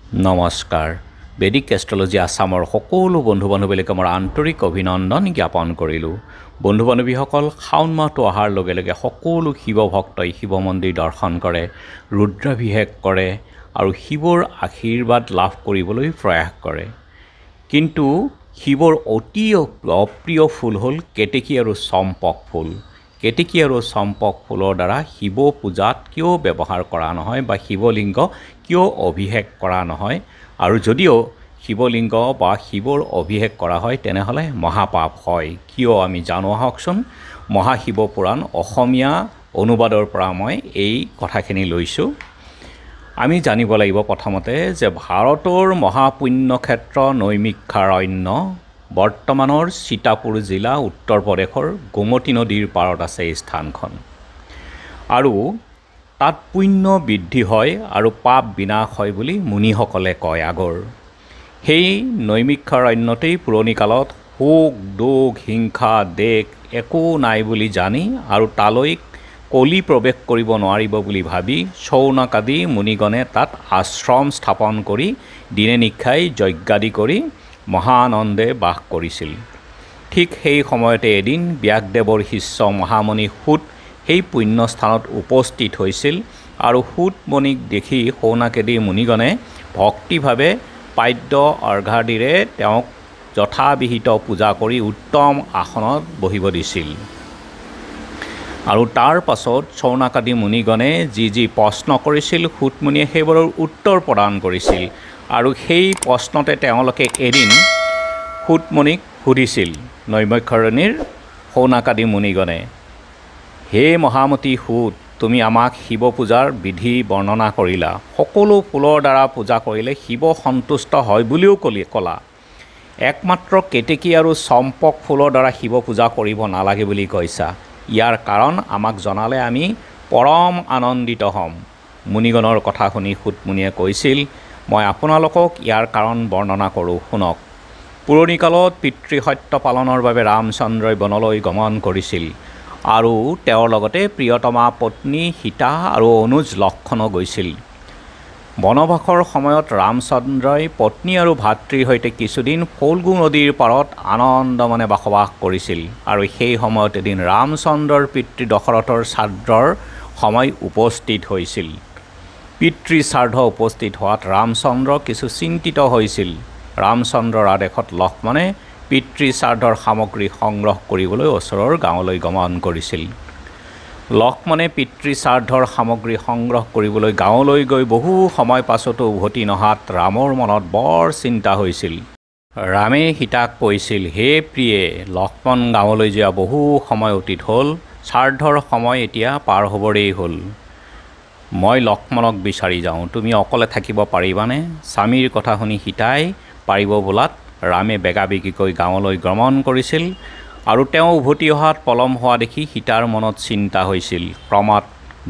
নমস্কাৰ বেদিক এষ্ট্ৰলজি আসামৰ সকলো বন্ধু বান্ধৱীলৈকে মোৰ আন্তৰিক অভিনন্দন জ্ঞাপন কৰিলোঁ। বন্ধু বান্ধৱীসকল, শাওণ মাহটো অহাৰ লগে লগে সকলো শিৱ ভক্তই শিৱ মন্দিৰ দৰ্শন কৰে, ৰুদ্ৰাভিষেক কৰে আৰু শিৱৰ আশীৰ্বাদ লাভ কৰিবলৈ প্ৰয়াস কৰে। কিন্তু শিৱৰ অতি অপ্ৰিয় ফুল হ'ল কেতেকী আৰু চম্পক ফুল। কেতেকী আৰু চম্পক ফুলৰ দ্বাৰা শিৱ পূজাত কিয় ব্যৱহাৰ কৰা নহয় বা শিৱলিংগ কিয় অভিষেক কৰা নহয়, আৰু যদিও শিৱলিংগ বা শিৱৰ অভিষেক কৰা হয় তেনেহ'লে মহাপাপ হয় কিয়, আমি জানো আহকচোন। মহাশিৱ পুৰাণ অসমীয়া অনুবাদৰ পৰা মই এই কথাখিনি লৈছোঁ। আমি জানিব লাগিব প্ৰথমতে যে ভাৰতৰ মহাপুণ্যক্ষেত্ৰ নৈমিষাৰণ্য বৰ্তমানৰ সীতাপুৰ জিলা উত্তৰ প্ৰদেশৰ গোমতী নদীৰ পাৰত আছে এই স্থানখন, আৰু তাত পুণ্য বৃদ্ধি হয় আৰু পাপ বিনাশ হয় বুলি মুনিসকলে কয় আগৰ। সেই নৈমিষাৰণ্যতেই পুৰণি কালত শোক দুখ হিংসা দেশ একো নাই বুলি জানি আৰু তালৈ কলি প্ৰৱেশ কৰিব নোৱাৰিব বুলি ভাবি শৌনকাদি মুনিগণে তাত আশ্ৰম স্থাপন কৰি দিনে নিশাই যজ্ঞাদি কৰি মহানন্দে বাস কৰিছিল। ঠিক সেই সময়তে এদিন ব্যাসদেৱৰ শিষ্য মহামণি সূত সেই পুণ্যস্থানত উপস্থিত হৈছিল, আৰু সূতমণিক দেখি শৌনকাদি মুনিগণে ভক্তিভাৱে পাদ্য অৰ্ঘাদিৰে তেওঁক যথাবিহিত পূজা কৰি উত্তম আসনত বহিব দিছিল। আৰু তাৰ পাছত শৌনকাদি মুনিগণে যি প্ৰশ্ন কৰিছিল সূতমুনিয়ে সেইবোৰৰ উত্তৰ প্ৰদান কৰিছিল, আৰু সেই প্ৰশ্নতে তেওঁলোকে এদিন সূতমণিক সুধিছিল নৈমিষাৰণ্যৰ শৌনকাদি মুনিগণে, হে মহামতি সূত, তুমি আমাক শিৱ পূজাৰ বিধি বৰ্ণনা কৰিলা, সকলো ফুলৰ দ্বাৰা পূজা কৰিলে শিৱ সন্তুষ্ট হয় বুলিও ক'লা, একমাত্ৰ কেতেকী আৰু চম্পক ফুলৰ দ্বাৰা শিৱ পূজা কৰিব নালাগে বুলি কৈছা, ইয়াৰ কাৰণ আমাক জনালে আমি পৰম আনন্দিত হ'ম। মুনিগণৰ কথা শুনি সূতমুনিয়ে কৈছিল, মই আপোনালোকক ইয়াৰ কাৰণ বৰ্ণনা কৰোঁ, শুনক। পুৰণি কালত পিতৃসত্য পালনৰ বাবে ৰামচন্দ্ৰই বনলৈ গমন কৰিছিল, আৰু তেওঁৰ লগতে প্ৰিয়তমা পত্নী সীতা আৰু অনুজ লক্ষ্মণো গৈছিল। বনবাসৰ সময়ত ৰামচন্দ্ৰই পত্নী আৰু ভাতৃৰ সৈতে কিছুদিন ফল্গু নদীৰ পাৰত আনন্দমনে বসবাস কৰিছিল, আৰু সেই সময়ত এদিন ৰামচন্দ্ৰৰ পিতৃ দশৰথৰ শ্ৰাদ্ধৰ সময় উপস্থিত হৈছিল। পিতৃ শ্ৰাদ্ধ উপস্থিত হোৱাত ৰামচন্দ্ৰ কিছু চিন্তিত হৈছিল। ৰামচন্দ্ৰৰ আদেশত লক্ষ্মণে পিতৃ শ্ৰাদ্ধৰ সামগ্ৰী সংগ্ৰহ কৰিবলৈ ওচৰৰ গাঁৱলৈ গমন কৰিছিল। লক্ষ্মণে পিতৃ শ্ৰাদ্ধৰ সামগ্ৰী সংগ্ৰহ কৰিবলৈ গাঁৱলৈ গৈ বহু সময় পাছতো উভতি নহাত ৰামৰ মনত বৰ চিন্তা হৈছিল। ৰামে সীতাক কৈছিল, হে প্ৰিয়ে, লক্ষ্মণ গাঁৱলৈ যোৱা বহু সময় অতীত হ'ল, শ্ৰাদ্ধৰ সময় এতিয়া পাৰ হ'বৰেই হ'ল, মই লক্ষ্মণক বিচাৰি যাওঁ, তুমি অকলে থাকিব পাৰিবানে? স্বামীৰ কথা শুনি সীতাই পাৰিব বোলাত ৰামে বেগাবেগিকৈ গাঁৱলৈ গমন কৰিছিল, আৰু তেওঁ উভতি অহাত পলম হোৱা দেখি সীতাৰ মনত চিন্তা হৈছিল। ক্ৰমাৎ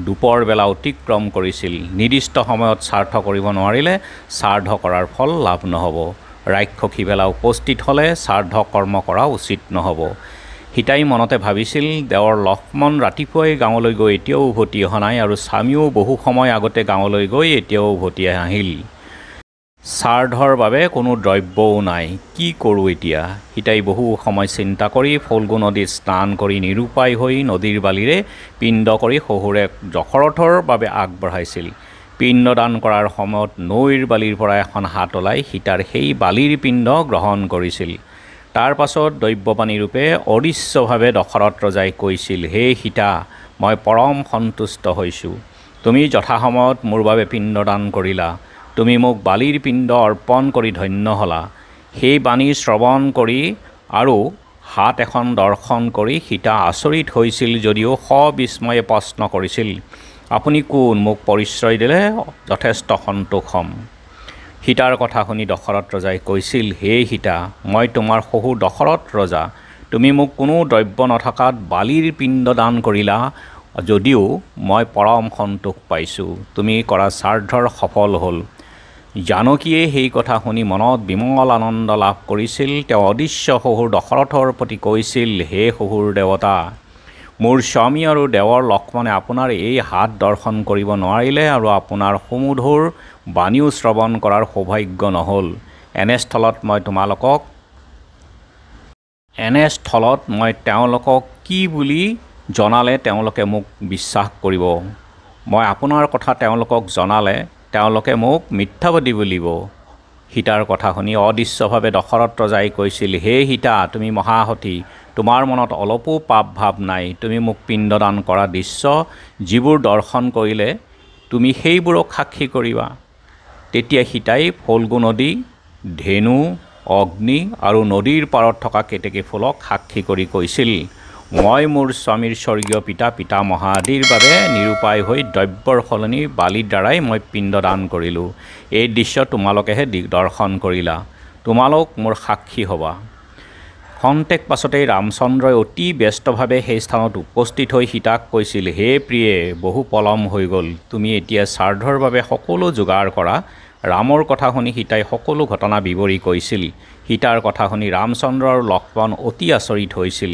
দুপৰ বেলা অতিক্ৰম কৰিছিল। নিৰ্দিষ্ট সময়ত শ্ৰাদ্ধ কৰিব নোৱাৰিলে শ্ৰাদ্ধ কৰাৰ ফল লাভ নহ'ব। ৰাক্ষসী বেলা উপস্থিত হ'লে শ্ৰাদ্ধ কৰ্ম কৰা উচিত নহ'ব। সীতাই মনতে ভাবিছিল, দেৱৰ লক্ষ্মণ ৰাতিপুৱাই গাঁৱলৈ গৈ এতিয়াও উভতি অহা নাই, আৰু স্বামীও বহু সময় আগতে গাঁৱলৈ গৈ এতিয়াও উভতি আহিল। শ্ৰাদ্ধৰ বাবে কোনো দ্ৰব্যও নাই, কি কৰোঁ এতিয়া? সীতাই বহু সময় চিন্তা কৰি ফল্গু নদীত স্নান কৰি নিৰুপায় হৈ নদীৰ বালিৰে পিণ্ড কৰি শহুৰে দশৰথৰ বাবে আগবঢ়াইছিল। পিণ্ডদান কৰাৰ সময়ত নৈৰ বালিৰ পৰা এখন হাত ওলাই সীতাৰ সেই বালিৰ পিণ্ড গ্ৰহণ কৰিছিল। তাৰ পাছত দৈব্যবাণী ৰূপে অদৃশ্যভাৱে দশৰথ ৰজাই কৈছিল, হে সীতা, মই পৰম সন্তুষ্ট হৈছোঁ, তুমি যথাসময়ত মোৰ বাবে পিণ্ডদান কৰিলা, তুমি মোক বালিৰ পিণ্ড অৰ্পণ কৰি ধন্য হ'লা। সেই বাণী শ্ৰৱণ কৰি আৰু হাত এখন দৰ্শন কৰি সীতা আচৰিত হৈছিল যদিও সবিস্ময়ে প্ৰশ্ন কৰিছিল, আপুনি কোন? মোক পৰিচয় দিলে যথেষ্ট সন্তোষ হ'ম। সীতাৰ কথা শুনি দশৰথ ৰজাই কৈছিল, হে সীতা, মই তোমাৰ শহুৰ দশৰথ ৰজা, তুমি মোক কোনো দ্ৰব্য নথকাত বালিৰ পিণ্ড দান কৰিলা যদিও মই পৰম সন্তোষ পাইছোঁ, তুমি কৰা শ্ৰাদ্ধৰ সফল হ'ল। জানকীয়ে সেই কথা শুনি মনত বিমল আনন্দ লাভ কৰিছিল। তেওঁ অদৃশ্য শহুৰ দশৰথৰ প্ৰতি কৈছিল, হে শহুৰ দেৱতা, মোৰ স্বামী আৰু দেৱৰ লক্ষ্মণ লক্ষ্মণে আপোনাৰ এই হাত দৰ্শন কৰিব নোৱাৰিলে আৰু আপোনাৰ সুমধুৰ বাণীও শ্ৰৱণ কৰাৰ সৌভাগ্য নহ'ল। এনে স্থলত মই তেওঁলোকক কি বুলি জনালে তেওঁলোকে মোক বিশ্বাস কৰিব? মই আপোনাৰ কথা তেওঁলোকক জনালে তেওঁলোকে মোক মিথ্যাবাদী বুলিব। সীতাৰ কথা শুনি অদৃশ্যভাৱে দশৰথ ৰজাই কৈছিল, হে সীতা, তুমি মহাসতী, তোমাৰ মনত অলপো পাপ ভাৱ নাই। তুমি মোক পিণ্ডদান কৰা দৃশ্য যিবোৰ দৰ্শন কৰিলে তুমি সেইবোৰক সাক্ষী কৰিবা। তেতিয়া সীতাই ফল্গু নদী, ধেনু, অগ্নি আৰু নদীৰ পাৰত থকা কেতেকী ফুলক সাক্ষী কৰি কৈছিল, মই মোৰ স্বামীৰ স্বৰ্গীয় পিতামহা আদিৰ বাবে নিৰুপায় হৈ দ্ৰব্যৰ সলনি বালিৰ দ্বাৰাই মই পিণ্ডদান কৰিলোঁ। এই দৃশ্য তোমালোকেহে দৰ্শন কৰিলা। তোমালোক মোৰ সাক্ষী হ'বা। খন্তেক পাছতেই ৰামচন্দ্ৰই অতি ব্যস্তভাৱে সেই স্থানত উপস্থিত হৈ সীতাক কৈছিল, হে প্ৰিয়ে, বহু পলম হৈ গ'ল। তুমি এতিয়া শ্ৰাদ্ধৰ বাবে সকলো যোগাৰ কৰা। ৰামৰ কথা শুনি সীতাই সকলো ঘটনা বিৱৰি কৈছিল। সীতাৰ কথা শুনি ৰামচন্দ্ৰ আৰু লক্ষ্মণ অতি আচৰিত হৈছিল।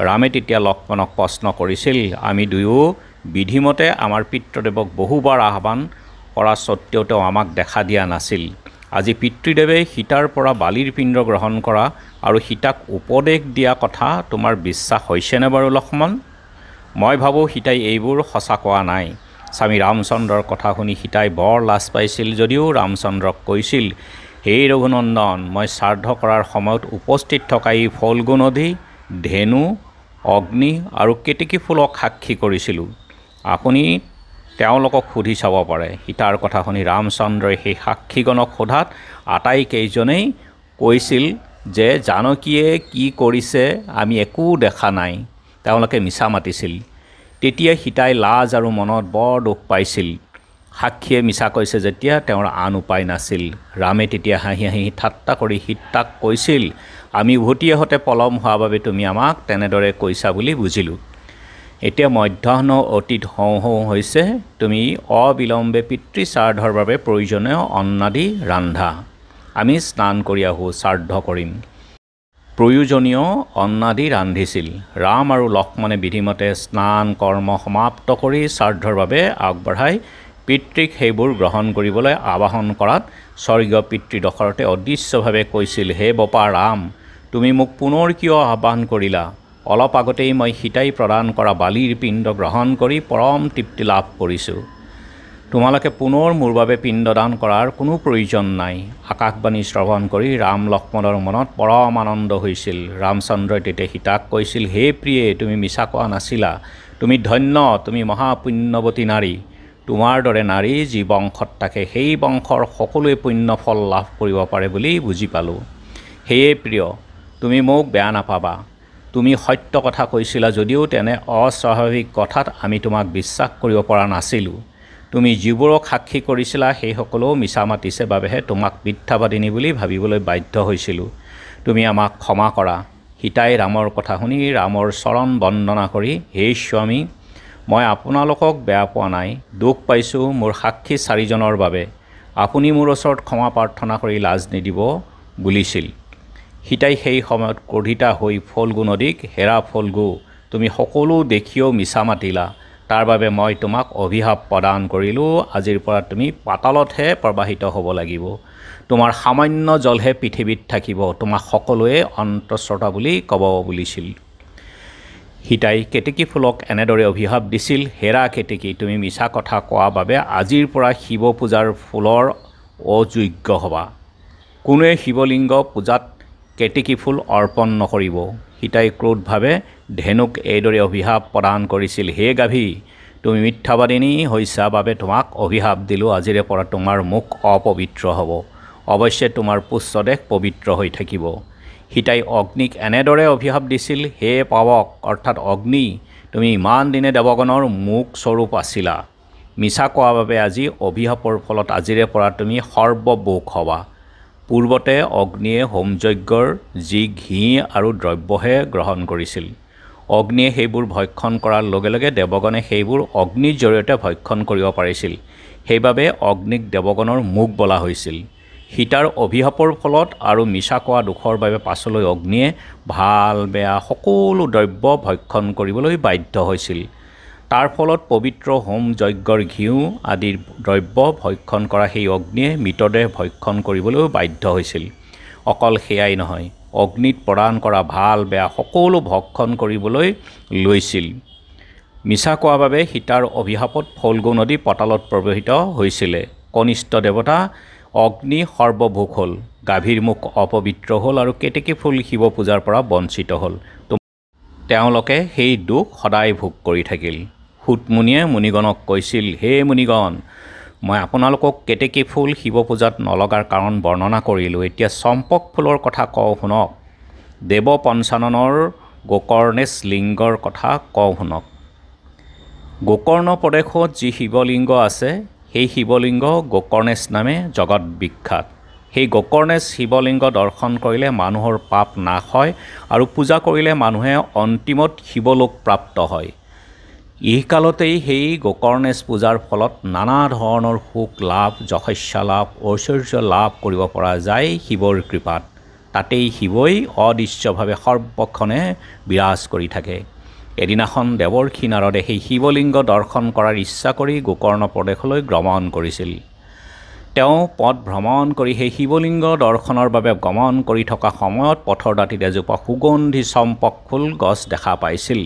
ৰামে তেতিয়া লক্ষ্মণক প্ৰশ্ন কৰিছিল, আমি দুয়ো বিধিমতে আমাৰ পিতৃদেৱক বহুবাৰ আহ্বান কৰা স্বত্তেও তেওঁ আমাক দেখা দিয়া নাছিল। আজি পিতৃদেৱে সীতাৰ পৰা বালিৰ পিণ্ড গ্ৰহণ কৰা আৰু সীতাক উপদেশ দিয়া কথা তোমাৰ বিশ্বাস হৈছেনে বাৰু লক্ষ্মণ? মই ভাবোঁ সীতাই এইবোৰ সঁচা কোৱা নাই। স্বামী ৰামচন্দ্ৰৰ কথা শুনি সীতাই বৰ লাজ পাইছিল যদিও ৰামচন্দ্ৰক কৈছিল, হে ৰঘুনন্দন, মই শ্ৰাদ্ধ কৰাৰ সময়ত উপস্থিত থকা এই ফল্গু নদী, ধেনু, অগ্নি আৰু কেতেকী ফুলক সাক্ষী কৰিছিলোঁ। আপুনি তেওঁলোকক সুধি চাব পাৰে। সীতাৰ কথা শুনি ৰামচন্দ্ৰই সেই সাক্ষীগণক সোধাত আটাইকেইজনেই কৈছিল যে জানকীয়ে কি কৰিছে আমি একো দেখা নাই। তেওঁলোকে মিছা মাতিছিল। তেতিয়া সীতাই লাজ আৰু মনত বৰ দুখ পাইছিল। সাক্ষীয়ে মিছা কৈছে যেতিয়া তেওঁৰ আন উপায় নাছিল। ৰামে তেতিয়া হাঁহি হাঁহি ঠাট্টা কৰি সীতাক কৈছিল, আমি উভতি আহোঁতে পলম হোৱাৰ বাবে তুমি আমাক তেনেদৰে কৈছা বুলি বুজিলোঁ। এতিয়া মধ্যাহ্ন অতীত হওঁ হওঁ হৈছে। তুমি অবিলম্বে পিতৃ শ্ৰাদ্ধৰ বাবে প্ৰয়োজনীয় অন্নাদি ৰান্ধা। আমি স্নান কৰি আহোঁ, শ্ৰাদ্ধ কৰিম। প্ৰয়োজনীয় অন্নাদি ৰান্ধিছিল। ৰাম আৰু লক্ষ্মণে বিধিমতে স্নান কৰ্ম সমাপ্ত কৰি শ্ৰাদ্ধৰ বাবে আগবঢ়াই পিতৃক সেইবোৰ গ্ৰহণ কৰিবলৈ আবাহন কৰাত স্বৰ্গীয় পিতৃ দশৰথে অদৃশ্যভাৱে কৈছিল, হে বপা ৰাম, তুমি মোক পুনৰ কিয় আহ্বান কৰিলা? অলপ আগতেই মই সীতাই প্ৰদান কৰা বালিৰ পিণ্ড গ্ৰহণ কৰি পৰম তৃপ্তি লাভ কৰিছোঁ। তোমালোকে পুনৰ মোৰ বাবে পিণ্ডদান কৰাৰ কোনো প্ৰয়োজন নাই। আকাশবাণী শ্ৰৱণ কৰি ৰাম লক্ষ্মণৰ মনত পৰম আনন্দ হৈছিল। ৰামচন্দ্ৰই তেতিয়া সীতাক কৈছিল, হে প্ৰিয়ে, তুমি মিছা কোৱা নাছিলা। তুমি ধন্য, তুমি মহাপুণ্যৱতী নাৰী। তোমাৰ দৰে নাৰী যি বংশত থাকে সেই বংশৰ সকলোৱে পুণ্য ফল লাভ কৰিব পাৰে বুলি বুজি পালোঁ। সেয়ে প্ৰিয়, তুমি মোক বেয়া নাপাবা। তুমি সত্য কথা কৈছিলা যদিও তেনে অস্বাভাৱিক কথাত আমি তোমাক বিশ্বাস কৰিব পৰা নাছিলোঁ। তুমি যিবোৰক সাক্ষী কৰিছিলা সেই সকলো মিছা মাতিছে বাবেহে তোমাক মিথ্যাবাদিনী বুলি ভাবিবলৈ বাধ্য হৈছিলোঁ। তুমি আমাক ক্ষমা কৰা। সীতাই ৰামৰ কথা শুনি ৰামৰ চৰণ বন্দনা কৰি, হে স্বামী, মই আপোনালোকক বেয়া পোৱা নাই। দুখ পাইছোঁ মোৰ সাক্ষী চাৰিজনৰ বাবে। আপুনি মোৰ ওচৰত ক্ষমা প্ৰাৰ্থনা কৰি লাজ নিদিব বুলিছিল। সীতাই সেই সময়ত ক্ৰোধিতা হৈ ফল্গু নদীক, হেৰা ফল্গু, তুমি সকলো দেখিও মিছা মাতিলা। তাৰ বাবে মই তোমাক অভিশাপ প্ৰদান কৰিলোঁ। আজিৰ পৰা তুমি পাতালতহে প্ৰবাহিত হ'ব লাগিব। তোমাৰ সামান্য জলহে পৃথিৱীত থাকিব। তোমাক সকলোৱে অন্তঃস্ৰোতা বুলি ক'ব বুলিছিল। সীতাই কেতেকী ফুলক এনেদৰে অভিশাপ দিছিল, হেৰা কেতেকী, তুমি মিছা কথা কোৱা বাবে আজিৰ পৰা শিৱ পূজাৰ ফুলৰ অযোগ্য হ'বা। কোনোৱে শিৱলিংগ পূজাত কেতেকী ফুল অৰ্পণ নকৰিব। সীতাই ক্ৰোধভাৱে ধেনুক এইদৰে অভিশাপ প্ৰদান কৰিছিল, হে গাভী, তুমি মিথ্যাবাদিনী হৈছা বাবে তোমাক অভিশাপ দিলোঁ। আজিৰে পৰা তোমাৰ মুখ অপবিত্ৰ হ'ব। অৱশ্যে তোমাৰ পুচ্ছদেশ পবিত্ৰ হৈ থাকিব। সীতাই অগ্নিক এনেদৰে অভিশাপ দিছিল, হে পাৱক অৰ্থাৎ অগ্নি, তুমি ইমান দিনে দেৱগণৰ মুখ স্বৰূপ আছিলা। মিছা কোৱাৰ বাবে আজি অভিশাপৰ ফলত আজিৰে পৰা তুমি সৰ্ববোক হ'বা। পূৰ্বতে অগ্নিয়ে হোমযজ্ঞৰ যি ঘি আৰু দ্ৰব্যহে গ্ৰহণ কৰিছিল। অগ্নিয়ে সেইবোৰ ভক্ষণ কৰাৰ লগে লগে দেৱগণে সেইবোৰ অগ্নিৰ জৰিয়তে ভক্ষণ কৰিব পাৰিছিল। সেইবাবে অগ্নিক দেৱগণৰ মুখ বোলা হৈছিল। সীতাৰ অভিশাপৰ ফলত আৰু মিছা কোৱা দোষৰ বাবে পাছলৈ অগ্নিয়ে ভাল বেয়া সকলো দ্ৰব্য ভক্ষণ কৰিবলৈ বাধ্য হৈছিল। তাৰ ফলত পবিত্ৰ হোম যজ্ঞৰ ঘিউ আদিৰ দ্ৰব্য ভক্ষণ কৰা সেই অগ্নিয়ে মৃতদেহ ভক্ষণ কৰিবলৈও বাধ্য হৈছিল। অকল সেয়াই নহয়, অগ্নিত প্ৰদান কৰা ভাল বেয়া সকলো ভক্ষণ কৰিবলৈ লৈছিল। মিছা কোৱাৰ বাবে সীতাৰ অভিশাপত ফল্গু নদী পতালত প্ৰৱাহিত হৈছিলে। কনিষ্ঠ দেৱতা অগ্নি সৰ্বভোগ হ'ল, গাভীৰ মুখ অপবিত্ৰ হ'ল আৰু কেতেকী ফুল শিৱ পূজাৰ পৰা বঞ্চিত হ'ল। তেওঁলোকে সেই দুখ সদায় ভোগ কৰি থাকিল। সুতমুনিয়ে মুনিগণক কৈছিল, হে মুনিগণ, মই আপোনালোকক কেতেকী ফুল শিৱ পূজাত নলগাৰ কাৰণ বৰ্ণনা কৰিলোঁ। এতিয়া চম্পক ফুলৰ কথা কওঁ শুনক। দেৱ পঞ্চাননৰ গোকৰ্ণেশ লিংগৰ কথা কওঁ শুনক। গোকৰ্ণ প্ৰদেশত যি শিৱলিংগ আছে, সেই শিৱলিংগ গোকৰ্ণেশ নামে জগত বিখ্যাত। সেই গোকৰ্ণেশ শিৱলিংগ দৰ্শন কৰিলে মানুহৰ পাপ নাশ হয় আৰু পূজা কৰিলে মানুহে অন্তিমত শিৱলোক প্ৰাপ্ত হয়। ইহকালতেই সেই গোকৰ্ণেশ পূজাৰ ফলত নানা ধৰণৰ সুখ লাভ, যশস্যা লাভ, ঐশ্বৰ্য লাভ কৰিব পৰা যায় শিৱৰ কৃপাত। তাতেই শিৱই অদৃশ্যভাৱে সৰ্বক্ষণে বিৰাজ কৰি থাকে। এদিনাখন দেৱৰ্ষি নাৰদে সেই শিৱলিংগ দৰ্শন কৰাৰ ইচ্ছা কৰি গোকৰ্ণ প্ৰদেশলৈ গমন কৰিছিল। তেওঁ পথ ভ্ৰমণ কৰি সেই শিৱলিংগ দৰ্শনৰ বাবে গমন কৰি থকা সময়ত পথৰ দাঁতিত এজোপা সুগন্ধি চম্পক ফুল গছ দেখা পাইছিল।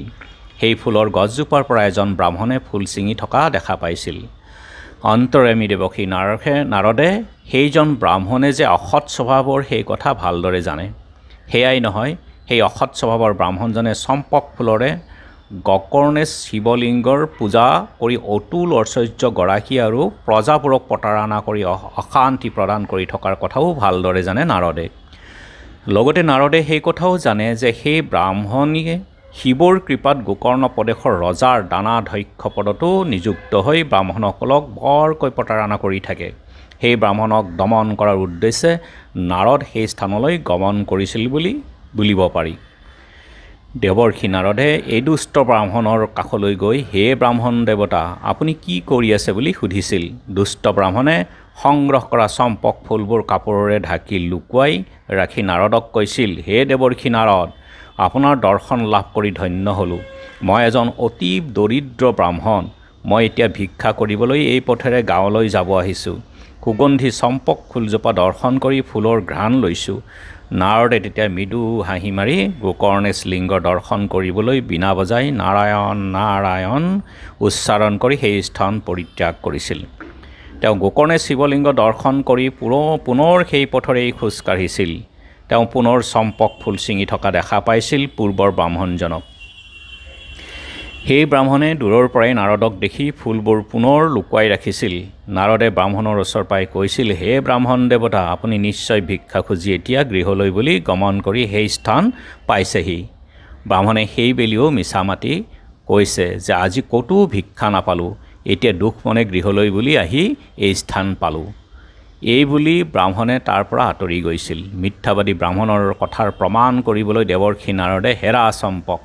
সেই ফুলৰ গছজোপাৰ পৰা এজন ব্ৰাহ্মণে ফুল ছিঙি থকা দেখা পাইছিল। অন্তৰ্যামী দেৱৰ্ষি নাৰদে সেইজন ব্ৰাহ্মণে যে অসৎ স্বভাৱৰ সেই কথা ভালদৰে জানে। সেয়াই নহয়, সেই অসৎ স্বভাৱৰ ব্ৰাহ্মণজনে চম্পক ফুলৰে গোকৰ্ণেশ শিৱলিংগৰ পূজা কৰি অতুল ঐশ্বৰ্য গৰাকী আৰু প্ৰজাবোৰক প্ৰতাৰণা কৰি অশান্তি প্ৰদান কৰি থকাৰ কথাও ভালদৰে জানে নাৰদে। লগতে নাৰদে সেই কথাও জানে যে সেই ব্ৰাহ্মণীয়ে শিৱৰ কৃপাত গোকৰ্ণ প্ৰদেশৰ ৰজাৰ দানাধ্যক্ষ পদতো নিযুক্ত হৈ ব্ৰাহ্মণসকলক বৰকৈ প্ৰতাৰণা কৰি থাকে। সেই ব্ৰাহ্মণক দমন কৰাৰ উদ্দেশ্যে নাৰদ সেই স্থানলৈ গমন কৰিছিল বুলি বুলিব পাৰি। দেৱৰ্ষি নাৰদে এই দুষ্ট ব্ৰাহ্মণৰ কাষলৈ গৈ, হে ব্ৰাহ্মণ দেৱতা, আপুনি কি কৰি আছে বুলি সুধিছিল। দুষ্ট ব্ৰাহ্মণে সংগ্ৰহ কৰা চম্পক ফুলবোৰ কাপোৰেৰে ঢাকি লুকুৱাই ৰাখি নাৰদক কৈছিল, হে দেৱৰ্ষি নাৰদ, আপোনাৰ দৰ্শন লাভ কৰি ধন্য হ'লোঁ। মই এজন অতি দৰিদ্ৰ ব্ৰাহ্মণ। মই এতিয়া ভিক্ষা কৰিবলৈ এই পথেৰে গাঁৱলৈ যাব আহিছোঁ। সুগন্ধি চম্পক ফুলজোপা দৰ্শন কৰি ফুলৰ ঘ্ৰাণ লৈছোঁ। নাৰদে তেতিয়া মৃদু হাঁহি মাৰি গোকৰ্ণেশ লিংগ দৰ্শন কৰিবলৈ বীণা বজাই নাৰায়ণ নাৰায়ণ উচ্চাৰণ কৰি সেই স্থান পৰিত্যাগ কৰিছিল। তেওঁ গোকৰ্ণেশ শিৱলিংগ দৰ্শন কৰি পুনৰ সেই পথৰেই খোজ কাঢ়িছিল। তেওঁ পুনৰ চম্পক ফুল ছিঙি থকা দেখা পাইছিল পূৰ্বৰ ব্ৰাহ্মণজনক। সেই ব্ৰাহ্মণে দূৰৰ পৰাই নাৰদক দেখি ফুলবোৰ পুনৰ লুকুৱাই ৰাখিছিল। নাৰদে ব্ৰাহ্মণৰ ওচৰ পাই কৈছিল, হে ব্ৰাহ্মণ দেৱতা, আপুনি নিশ্চয় ভিক্ষা খুজি এতিয়া গৃহলৈ বুলি গমন কৰি সেই স্থান পাইছেহি। ব্ৰাহ্মণে সেই বেলিও মিছা মাতি কৈছে যে আজি ক'তো ভিক্ষা নাপালোঁ, এতিয়া দুখ মনে গৃহলৈ বুলি আহি এই স্থান পালোঁ। এই বুলি ব্ৰাহ্মণে তাৰ পৰা আঁতৰি গৈছিল। মিথ্যাবাদী ব্ৰাহ্মণৰ কথাৰ প্ৰমাণ কৰিবলৈ দেৱৰ্ষি নাৰদে, হেৰা চম্পক,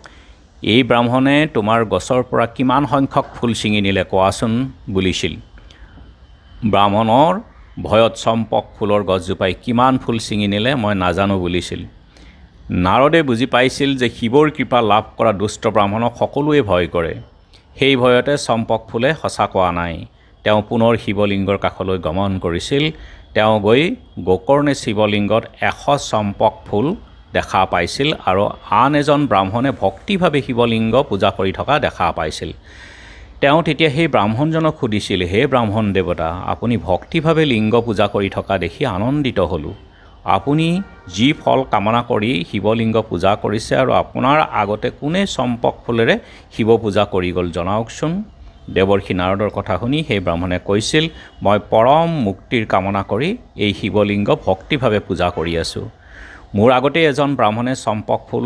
এই ব্ৰাহ্মণে তোমাৰ গছৰ পৰা কিমান সংখ্যক ফুল ছিঙি নিলে কোৱাচোন বুলিছিল। ব্ৰাহ্মণৰ ভয়ত চম্পক ফুলৰ গছজোপাই কিমান ফুল ছিঙি নিলে মই নাজানো বুলিছিল। নাৰদে বুজি পাইছিল যে শিৱৰ কৃপা লাভ কৰা দুষ্ট ব্ৰাহ্মণক সকলোৱে ভয় কৰে। সেই ভয়তে চম্পক ফুলে সঁচা কোৱা নাই। তেওঁ পুনৰ শিৱলিংগৰ কাষলৈ গমন কৰিছিল। তেওঁ গৈ গোকৰ্ণেশ শিৱলিংগত 100 চম্পক ফুল দেখা পাইছিল আৰু আন এজন ব্ৰাহ্মণে ভক্তিভাৱে শিৱলিংগ পূজা কৰি থকা দেখা পাইছিল। তেওঁ তেতিয়া সেই ব্ৰাহ্মণজনক সুধিছিল, হে ব্ৰাহ্মণ দেৱতা, আপুনি ভক্তিভাৱে লিংগ পূজা কৰি থকা দেখি আনন্দিত হ'লোঁ। আপুনি যি ফল কামনা কৰি শিৱলিংগ পূজা কৰিছে আৰু আপোনাৰ আগতে কোনে চম্পক ফুলেৰে শিৱ পূজা কৰি গ'ল জনাওকচোন। দেৱৰ্ষি নাৰদৰ কথা শুনি সেই ব্ৰাহ্মণে কৈছিল, মই পৰম মুক্তিৰ কামনা কৰি এই শিৱলিংগ ভক্তিভাৱে পূজা কৰি আছোঁ। মোৰ আগতে এজন ব্ৰাহ্মণে চম্পক ফুল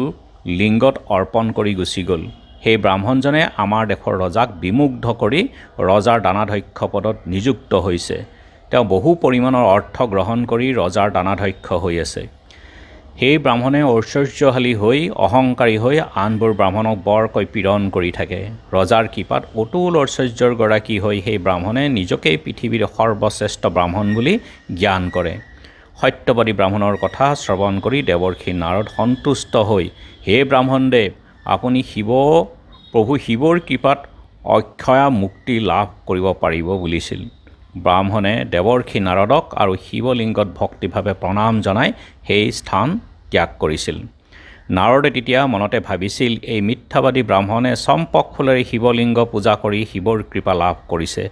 লিংগত অৰ্পণ কৰি গুচি গ'ল। সেই ব্ৰাহ্মণজনে আমাৰ দেশৰ ৰজাক বিমুগ্ধ কৰি ৰজাৰ দানাধ্যক্ষ পদত নিযুক্ত হৈছে। তেওঁ বহু পৰিমাণৰ অৰ্থ গ্ৰহণ কৰি ৰজাৰ দানাধ্যক্ষ হৈ আছে। সেই ব্ৰাহ্মণে ঐশ্বৰ্যশালী হৈ অহংকাৰী হৈ আনবোৰ ব্ৰাহ্মণক বৰকৈ পীড়ন কৰি থাকে। ৰজাৰ কৃপাত অতুল ঐশ্বৰ্যৰ গৰাকী হৈ সেই ব্ৰাহ্মণে নিজকেই পৃথিৱীৰ সৰ্বশ্ৰেষ্ঠ ব্ৰাহ্মণ বুলি জ্ঞান কৰে। সত্যবাদী ব্ৰাহ্মণৰ কথা শ্ৰৱণ কৰি দেৱৰ্ষি নাৰদ সন্তুষ্ট হৈ, হে ব্ৰাহ্মণদেৱ, আপুনি প্ৰভু শিৱৰ কৃপাত অক্ষয়া মুক্তি লাভ কৰিব পাৰিব বুলিছিল। ব্ৰাহ্মণে দেৱৰ্ষি নাৰদক আৰু শিৱলিংগত ভক্তিভাৱে প্ৰণাম জনাই সেই স্থান ত্যাগ কৰিছিল। নাৰদে তেতিয়া মনতে ভাবিছিল, এই মিথ্যাবাদী ব্ৰাহ্মণে চম্পক ফুলেৰে শিৱলিংগ পূজা কৰি শিৱৰ কৃপা লাভ কৰিছে।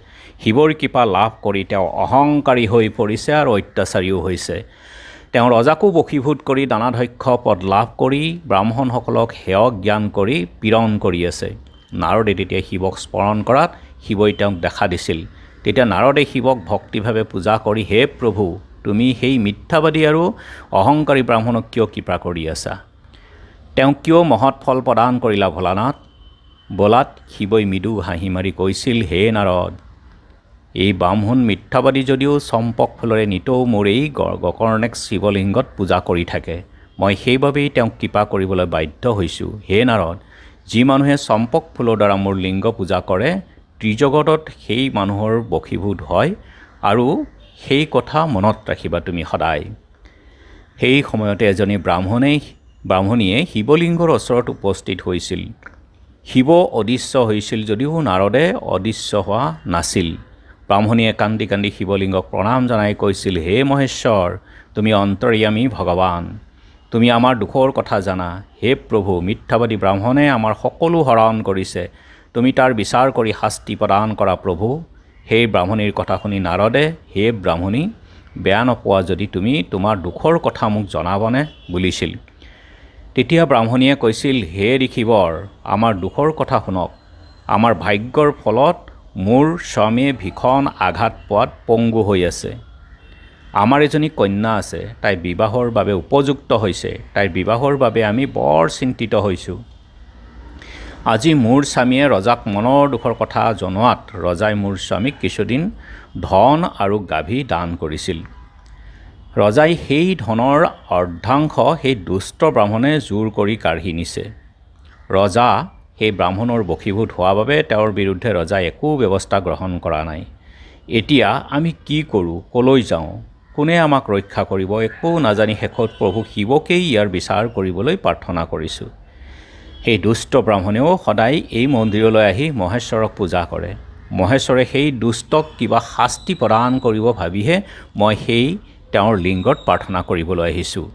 শিৱৰ কৃপা লাভ কৰি তেওঁ অহংকাৰী হৈ পৰিছে আৰু অত্যাচাৰীও হৈছে। তেওঁ ৰজাকো বশীভূত কৰি দানাধ্যক্ষ পদ লাভ কৰি ব্ৰাহ্মণসকলক হেয় জ্ঞান কৰি পীড়ন কৰি আছে। নাৰদে তেতিয়া শিৱক স্মৰণ কৰাত শিৱই তেওঁক দেখা দিছিল। তেতিয়া নাৰদে শিৱক ভক্তিভাৱে পূজা কৰি, হে প্ৰভু, তুমি সেই মিথ্যাবাদী আৰু অহংকাৰী ব্ৰাহ্মণক কিয় কৃপা কৰি আছা? তেওঁ কিয় মহৎ ফল প্ৰদান কৰিলা ভোলানাথ? বলাত শিৱই মৃদু হাঁহি মাৰি কৈছিল, হে নাৰদ, এই ব্ৰাহ্মণ মিথ্যাবাদী যদিও চম্পক ফুলেৰে নিতৌ মোৰ এই গকৰ্ণেক শিৱলিংগত পূজা কৰি থাকে। মই সেইবাবেই তেওঁক কৃপা কৰিবলৈ বাধ্য হৈছোঁ। হে নাৰদ, যি মানুহে চম্পক ফুলৰ দ্বাৰা মোৰ লিংগ পূজা কৰে, ত্ৰিজগতত সেই মানুহৰ বশীভূত হয়, আৰু সেই কথা মনত ৰাখিবা তুমি সদায়। সেই সময়তে এজনী ব্ৰাহ্মণীয়ে শিৱলিংগৰ ওচৰত উপস্থিত হৈছিল। শিৱ অদৃশ্য হৈছিল যদিও নাৰদে অদৃশ্য হোৱা নাছিল। ব্ৰাহ্মণীয়ে কান্দি কান্দি শিৱলিংগক প্ৰণাম জনাই কৈছিল, হে মহেশ্বৰ, তুমি অন্তৰ্যামী ভগৱান, তুমি আমাৰ দুখৰ কথা জানা। হে প্ৰভু, মিথ্যাবাদী ব্ৰাহ্মণে আমাৰ সকলো হৰণ কৰিছে, তুমি তাৰ বিচাৰ কৰি শাস্তি প্ৰদান কৰা প্ৰভু। সেই ব্ৰাহ্মণীৰ কথা শুনি নাৰদে, হে ব্ৰাহ্মণী, বেয়া নোপোৱা যদি তুমি তোমাৰ দুখৰ কথা মোক জনাবনে বুলিছিল। তেতিয়া ব্ৰাহ্মণীয়ে কৈছিল, হে ঋষিবৰ, আমাৰ দুখৰ কথা শুনক। আমাৰ ভাগ্যৰ ফলত মোৰ স্বামীয়ে ভীষণ আঘাত পোৱাত পংগু হৈ আছে। আমাৰ এজনী কন্যা আছে, তাই বিবাহৰ বাবে উপযুক্ত হৈছে। তাইৰ বিবাহৰ বাবে আমি বৰ চিন্তিত হৈছোঁ। আজি মোৰ স্বামীয়ে ৰজাক মনৰ দুখৰ কথা জনোৱাত ৰজাই মোৰ স্বামীক কিছুদিন ধন আৰু গাভী দান কৰিছিল। ৰজাই সেই ধনৰ অৰ্ধাংশ সেই দুষ্ট ব্ৰাহ্মণে জোৰ কৰি কাঢ়ি নিছে। ৰজা সেই ব্ৰাহ্মণৰ বশীভূত হোৱাৰ বাবে তেওঁৰ বিৰুদ্ধে ৰজাই একো ব্যৱস্থা গ্ৰহণ কৰা নাই। এতিয়া আমি কি কৰোঁ, কলৈ যাওঁ, কোনে আমাক ৰক্ষা কৰিব, একো নাজানি শেষত প্ৰভু শিৱকেই ইয়াৰ বিচাৰ কৰিবলৈ প্ৰাৰ্থনা কৰিছোঁ। সেই দুষ্ট ব্ৰাহ্মণেও সদায় এই মন্দিৰলৈ আহি মহেশ্বৰক পূজা কৰে। মহেশ্বৰে সেই দুষ্টক কিবা শাস্তি প্ৰদান কৰিব ভাবিহে মই সেই তেওঁৰ লিংগত প্ৰাৰ্থনা কৰিবলৈ আহিছোঁ।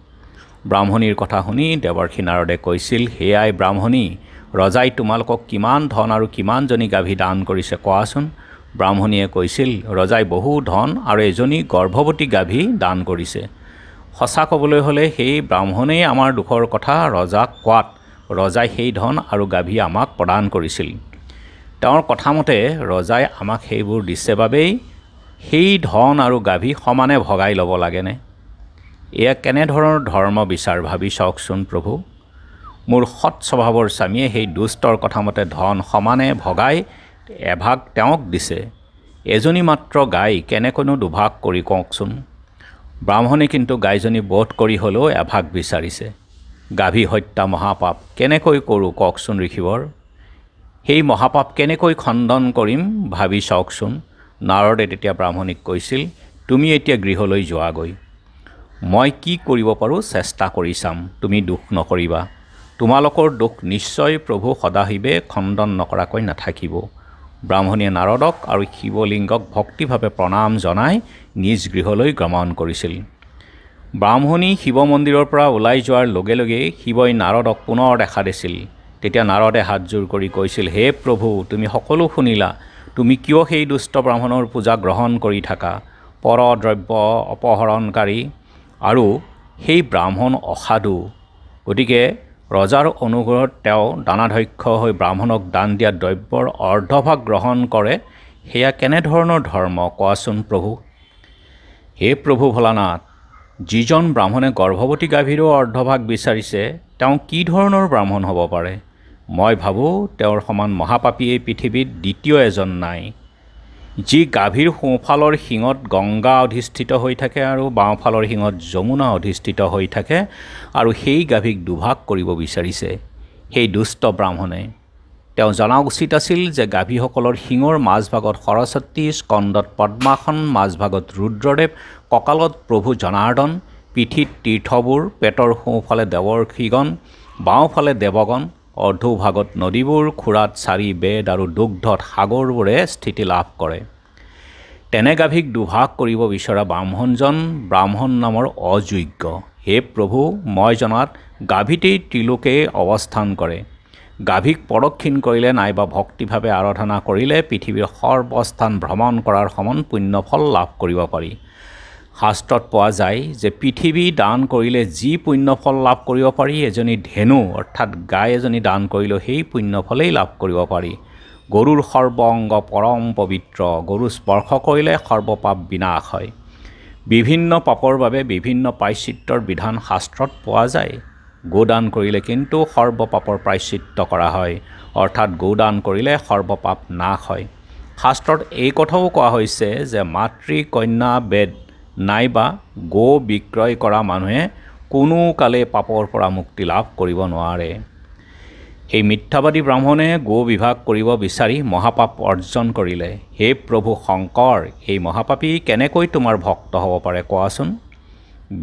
ব্ৰাহ্মণীৰ কথা শুনি দেৱৰ্ষি নাৰদে কৈছিল, হে আই ব্ৰাহ্মণী, ৰজাই তোমালোকক কিমান ধন আৰু কিমানজনী গাভী দান কৰিছে কোৱাচোন। ব্ৰাহ্মণীয়ে কৈছিল, ৰজাই বহু ধন আৰু এজনী গৰ্ভৱতী গাভী দান কৰিছে। সঁচা ক'বলৈ হ'লে সেই ব্ৰাহ্মণেই আমাৰ দুখৰ কথা ৰজাক কোৱাত ৰজাই সেই ধন আৰু গাভী আমাক প্ৰদান কৰিছিল। তেওঁৰ কথামতে ৰজাই আমাক সেইবোৰ দিছে বাবেই সেই ধন আৰু গাভী সমানে ভগাই ল'ব লাগেনে? এয়া কেনেধৰণৰ ধৰ্ম বিচাৰ ভাবি চাওকচোন প্ৰভু। মোৰ সৎ স্বভাৱৰ স্বামীয়ে সেই দুষ্টৰ কথামতে ধন সমানে ভগাই এভাগ তেওঁক দিছে। এজনী মাত্ৰ গাই কেনেকৈনো দুভাগ কৰি কওকচোন। ব্ৰাহ্মণে কিন্তু গাইজনী বধ কৰি হ'লেও এভাগ বিচাৰিছে। গাভী হত্যা মহাপাপ কেনেকৈ কৰোঁ কওকচোন ঋষিবৰ। সেই মহাপাপ কেনেকৈ খণ্ডন কৰিম ভাবি চাওকচোন। নাৰদে তেতিয়া ব্ৰাহ্মণীক কৈছিল, তুমি এতিয়া গৃহলৈ যোৱাগৈ। মই কি কৰিব পাৰোঁ চেষ্টা কৰি চাম, তুমি দুখ নকৰিবা। তোমালোকৰ দুখ নিশ্চয় প্ৰভু সদাশিৱে খণ্ডন নকৰাকৈ নাথাকিব। ব্ৰাহ্মণীয়ে নাৰদক আৰু শিৱলিংগক ভক্তিভাৱে প্ৰণাম জনাই নিজ গৃহলৈ গমন কৰিছিল। ব্ৰাহ্মণী শিৱ মন্দিৰৰ পৰা ওলাই যোৱাৰ লগে লগে শিৱই নাৰদক পুনৰ দেখা দিছিল। তেতিয়া নাৰদে হাতযোৰ কৰি কৈছিল, হে প্ৰভু, তুমি সকলো শুনিলা। তুমি কিয় সেই দুষ্ট ব্ৰাহ্মণৰ পূজা গ্ৰহণ কৰি থাকা? পৰদ্ৰব্য অপহৰণকাৰী আৰু সেই ব্ৰাহ্মণ অসাধু। গতিকে ৰজাৰ অনুগ্ৰহত তেওঁ দানাধ্যক্ষ হৈ ব্ৰাহ্মণক দান দিয়া দ্ৰব্যৰ অৰ্ধভাগ গ্ৰহণ কৰে। সেয়া কেনেধৰণৰ ধৰ্ম কোৱাচোন প্ৰভু। হে প্ৰভু ভোলানাথ, যিজন ব্ৰাহ্মণে গৰ্ভৱতী গাভীৰো অৰ্ধভাগ বিচাৰিছে, তেওঁ কি ধৰণৰ ব্ৰাহ্মণ হ'ব পাৰে? মই ভাবোঁ তেওঁৰ সমান মহাপাপী এই পৃথিৱীত দ্বিতীয় এজন নাই। যি গাভীৰ সোঁফালৰ শিঙত গংগা অধিষ্ঠিত হৈ থাকে আৰু বাওঁফালৰ শিঙত যমুনা অধিষ্ঠিত হৈ থাকে আৰু সেই গাভীক দুভাগ কৰিব বিচাৰিছে। সেই দুষ্ট ব্ৰাহ্মণে তেওঁ জনা উচিত আছিল যে গাভীসকলৰ শিঙৰ মাজভাগত সৰস্বতী, স্কন্দত পদ্মাসন, মাজভাগত ৰুদ্ৰদেৱ, কঁকালত প্ৰভু জনাৰ্দন, পিঠিত তীৰ্থবোৰ, পেটৰ সোঁফালে দেৱৰ্ষিগণ, বাওঁফালে দেৱগণ, অৰ্ধভাগত নদীবোৰ, খুৰাত চাৰি বেদ আৰু দুগ্ধত সাগৰবোৰে স্থিতি লাভ কৰে। তেনে গাভীক দুভাগ কৰিব বিচৰা ব্ৰাহ্মণজন ব্ৰাহ্মণ নামৰ অযোগ্য। হে প্ৰভু, মই জনাত গাভীতেই ত্ৰিলোকে অৱস্থান কৰে। গাভীক প্ৰদক্ষিণ কৰিলে নাইবা ভক্তিভাৱে আৰাধনা কৰিলে পৃথিৱীৰ সৰ্বস্থান ভ্ৰমণ কৰাৰ সমান পুণ্যফল লাভ কৰিব পাৰি। শাস্ত্ৰত পোৱা যায় যে পৃথিৱী দান কৰিলে যি পুণ্যফল লাভ কৰিব পাৰি, এজনী ধেনু অৰ্থাৎ গাই এজনী দান কৰিলেও সেই পুণ্যফলেই লাভ কৰিব পাৰি। গৰুৰ সৰ্ব অংগ পৰম পবিত্ৰ, গৰু স্পৰ্শ কৰিলে সৰ্বপাপ বিনাশ হয়। বিভিন্ন পাপৰ বাবে বিভিন্ন প্ৰায়শ্চিত্তৰ বিধান শাস্ত্ৰত পোৱা যায়। গোদান কৰিলে কিন্তু সৰ্বপাপৰ প্ৰায়শ্চিত্ত কৰা হয়, অৰ্থাৎ গোদান কৰিলে সৰ্বপাপ নাশ হয়। শাস্ত্ৰত এই কথাও কোৱা হৈছে যে মাতৃ কন্যা বেদ নাইবা গো বিক্ৰয় কৰা মানুহে কোনো কালে পাপৰ পৰা মুক্তি লাভ কৰিব নোৱাৰে। সেই মিথ্যাবাদী ব্ৰাহ্মণে গো বিভাগ কৰিব বিচাৰি মহাপাপ অৰ্জন কৰিলে। হে প্ৰভু শংকৰ, এই মহাপাপী কেনেকৈ তোমাৰ ভক্ত হ'ব পাৰে কোৱাচোন?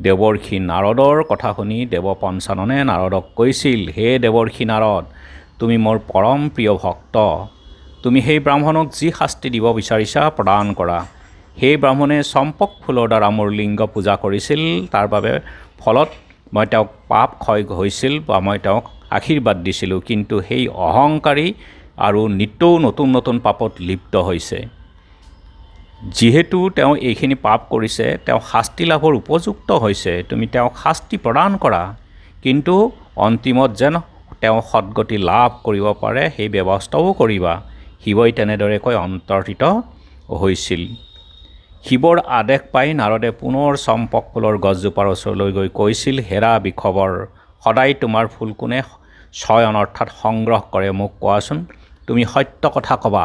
দেৱৰ্ষি নাৰদৰ কথা শুনি দেৱ পঞ্চাননে নাৰদক কৈছিল, হে দেৱৰ্ষি নাৰদ, তুমি মোৰ পৰম প্ৰিয় ভক্ত। তুমি সেই ব্ৰাহ্মণক যি শাস্তি দিব বিচাৰিছা প্ৰদান কৰা। সেই ব্ৰাহ্মণে চম্পক ফুলৰ দ্বাৰা মোৰ লিংগ পূজা কৰিছিল, তাৰ বাবে ফলত মই তেওঁক পাপ ক্ষয় হৈছিল বা মই তেওঁক আশীৰ্বাদ দিছিলোঁ, কিন্তু সেই অহংকাৰী আৰু নিতৌ নতুন নতুন পাপত লিপ্ত হৈছে। যিহেতু তেওঁ এইখিনি পাপ কৰিছে, তেওঁ শাস্তি লাভৰ উপযুক্ত হৈছে, তুমি তেওঁক শাস্তি প্ৰদান কৰা, কিন্তু অন্তিমত যেন তেওঁ সদ্গতি লাভ কৰিব পাৰে সেই ব্যৱস্থাও কৰিবা। শিৱই তেনেদৰে কৈ অন্তৰ্হিত হৈছিল। শিৱৰ আদেশ পাই নাৰদে পুনৰ চম্পক ফুলৰ গছজোপাৰ ওচৰলৈ গৈ কৈছিল, হেৰা বিখবৰ, সদায় তোমাৰ ফুল কোণে চয়ন অৰ্থাৎ সংগ্ৰহ কৰে, মোক কোৱাচোন, তুমি সত্য কথা ক'বা।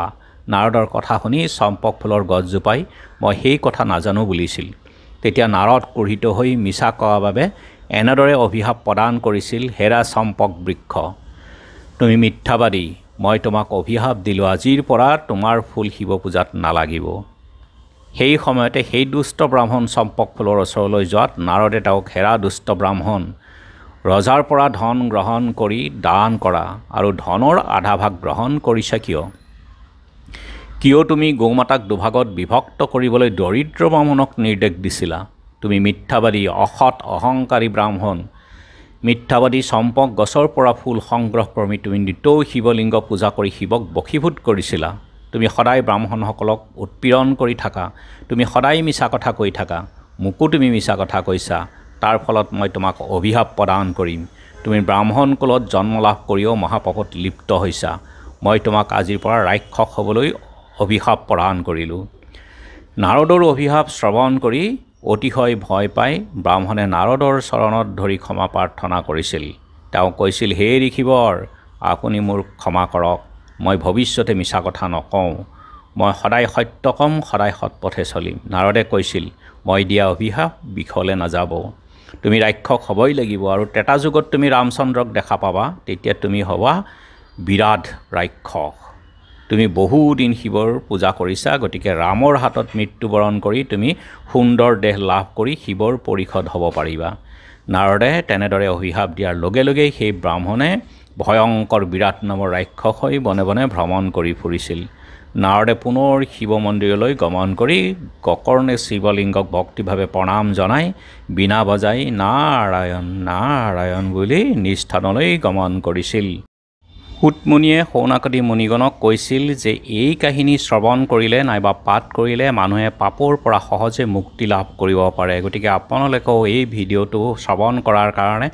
নাৰদৰ কথা শুনি চম্পক ফুলৰ গছজোপাই মই সেই কথা নাজানো বুলিছিল। তেতিয়া নাৰদ ক্ৰোধিত হৈ মিছা কোৱাৰ বাবে এনেদৰে অভিশাপ প্ৰদান কৰিছিল, হেৰা চম্পক বৃক্ষ, তুমি মিথ্যাবাদী, মই তোমাক অভিশাপ দিলোঁ, আজিৰ পৰা তোমাৰ ফুল শিৱ পূজাত নালাগিব। সেই সময়তে সেই দুষ্ট ব্ৰাহ্মণ চম্পক ফুলৰ ওচৰলৈ যোৱাত নাৰদে তেওঁক, হেৰা দুষ্ট ব্ৰাহ্মণ, ৰজাৰ পৰা ধন গ্ৰহণ কৰি দান কৰা আৰু ধনৰ আধা ভাগ গ্ৰহণ কৰিছা কিয়? কিয় তুমি গৌমাতাক দুভাগত বিভক্ত কৰিবলৈ দৰিদ্ৰ ব্ৰাহ্মণক নিৰ্দেশ দিছিলা? তুমি মিথ্যাবাদী, অসৎ, অহংকাৰী ব্ৰাহ্মণ। মিথ্যাবাদী চম্পক গছৰ পৰা ফুল সংগ্ৰহ কৰি তুমি নিতৌ শিৱলিংগ পূজা কৰি শিৱক বশীভূত কৰিছিলা। তুমি সদায় ব্ৰাহ্মণসকলক উৎপীড়ন কৰি থাকা, তুমি সদায় মিছা কথা কৈ থাকা, মোকো তুমি মিছা কথা কৈছা, তাৰ ফলত মই তোমাক অভিশাপ প্ৰদান কৰিম। তুমি ব্ৰাহ্মণ কুলত জন্ম লাভ কৰিও মহাপাপত লিপ্ত হৈছা, মই তোমাক আজিৰ পৰা ৰাক্ষস হ'বলৈ অভিশাপ প্ৰদান কৰিলোঁ। নাৰদৰ অভিশাপ শ্ৰৱণ কৰি অতিশয় ভয় পাই ব্ৰাহ্মণে নাৰদৰ চৰণত ধৰি ক্ষমা প্ৰাৰ্থনা কৰিছিল। তেওঁ কৈছিল, হে ঋষিবৰ, আপুনি মোৰ ক্ষমা কৰক, মই ভৱিষ্যতে মিছা কথা নকওঁ, মই সদায় সত্য ক'ম, সদায় সৎপথে চলিম। নাৰদে কৈছিল, মই দিয়া অভিশাপ বিফলে নাযাব, তুমি ৰাক্ষস হ'বই লাগিব আৰু ত্ৰেতা যুগত তুমি ৰামচন্দ্ৰক দেখা পাবা, তেতিয়া তুমি হ'বা বিৰাট ৰাক্ষস। তুমি বহুদিন শিৱৰ পূজা কৰিছা, গতিকে ৰামৰ হাতত মৃত্যুবৰণ কৰি তুমি সুন্দৰ দেহ লাভ কৰি শিৱৰ পৰিষদ হ'ব পাৰিবা। নাৰদে তেনেদৰে অভিশাপ দিয়াৰ লগে লগেই সেই ব্ৰাহ্মণে ভয়ংকৰ বিৰাট নামৰ ৰাক্ষস হৈ বনে বনে ভ্ৰমণ কৰি ফুৰিছিল। নাৰদে পুনৰ শিৱ মন্দিৰলৈ গমন কৰি গকৰ্ণে শিৱলিংগক ভক্তিভাৱে প্ৰণাম জনাই বীণা বজাই নাৰায়ণ নাৰায়ণ বুলি নিস্থানলৈ গমন কৰিছিল। সূতমুনিয়ে সৌনাকদী মুনিগণক কৈছিল যে এই কাহিনী শ্ৰৱণ কৰিলে নাইবা পাঠ কৰিলে মানুহে পাপৰ পৰা সহজে মুক্তি লাভ কৰিব পাৰে। গতিকে আপোনালোকেও এই ভিডিঅ'টো শ্ৰৱণ কৰাৰ কাৰণে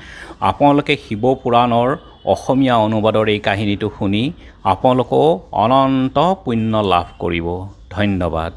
আপোনালোকে শিৱ পুৰাণৰ অসমীয়া অনুবাদৰ এই কাহিনীটো শুনি আপোনালোকেও অনন্ত পুণ্য লাভ কৰিব। ধন্যবাদ।